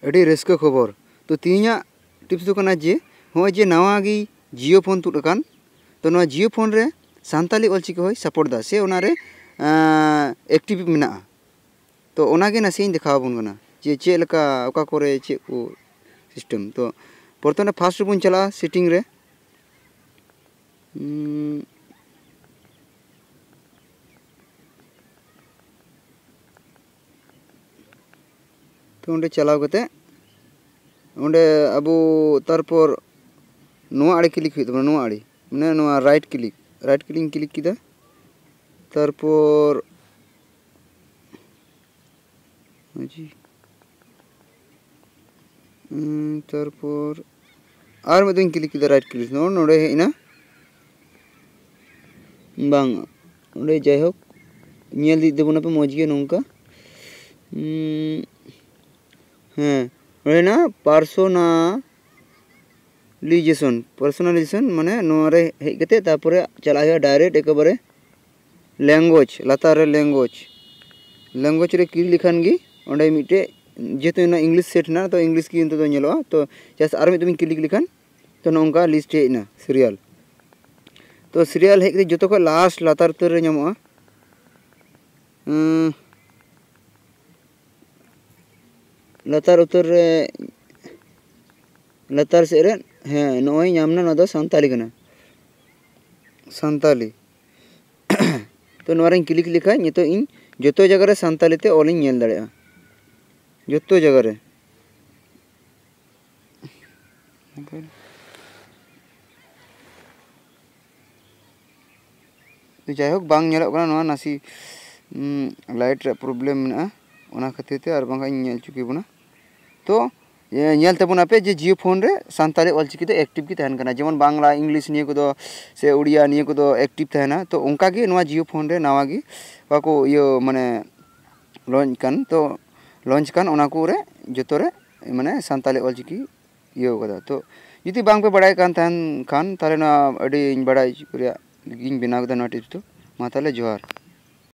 अड़ी रस्का खबर तो तीना टिप्स दो कना जे हो जे नवा गी जियो फोन तुड अकान तो नवा जियो फोन रे सानताली ऑलचिकी होय सपोर्ट दा से ओनारे एक्टिव मेना तो ओनागे नासे दिखावा बन कना जे चे लका ओका करे चे को सिस्टम तो प्रथम फास्ट बन चला सेटिंग रे तो उन्हें चलाव करते उन्हें अबू तारपर नोआ आड़े क्लिक हुई नोआ आड़े मैंने नोआ राइट क्लिक किदा तारपर जी तारपर आर में क्लिक किदा राइट क्लिक नोड़े हेना बांग उन्हें जायहोक नेल दी देबोना पे मौजगे नोंका हाँ ना पर्सनलाइजेशन माने नोरे हेज कते तारपरे चला हुआ डायरेक्ट एकबारे लैंग्वेज लातार रे लैंग्वेज रे क्लिक लिखान गी ओंडे मिटे जेतो ना इंग्लिश सेट ना तो इंग्लिश की इंतो तो नेलोआ तो जस्ट आर मिटे क्लिक लिखान तो नोंका लिस्ट हेना सीरियल तो सीरियल हेज कते जतो को लास्ट लातार उतर रे ᱧᱟᱢᱚᱜᱼᱟ लातार उतर लातार से हाँ नई नामना ना सानताली कना सानताली तो नोरे क्लिक लिखा नितो इन जतो जगह रे सानताली ते ऑल इन नेल दाड़ेया जतो जगह रे तो जायहोक बांग नेलक कना नोआ नासी लाइट रे प्रॉब्लम मेना ओना खातिर ते आर बांगा नेल चुकी बना तो नेल तबना पे जे जियो फोन रे सानताली ऑलचिकी तो एक्टिव की तहन कना जेमन बांग्ला इंग्लिश निये को से उड़िया निये को एक्टिव तहना तो उनका गे नोआ जियो फोन रे नावा गी बाको यो माने लॉन्च कान ओना को रे जतो रे माने सानताली ऑलचिकी यो कदा तो यदि बांग पे बड़ाय कान तहन खान ताले ना अडी बड़ाय रे गिन बिना कदा ना टिप्स तो मा ताले जोहार।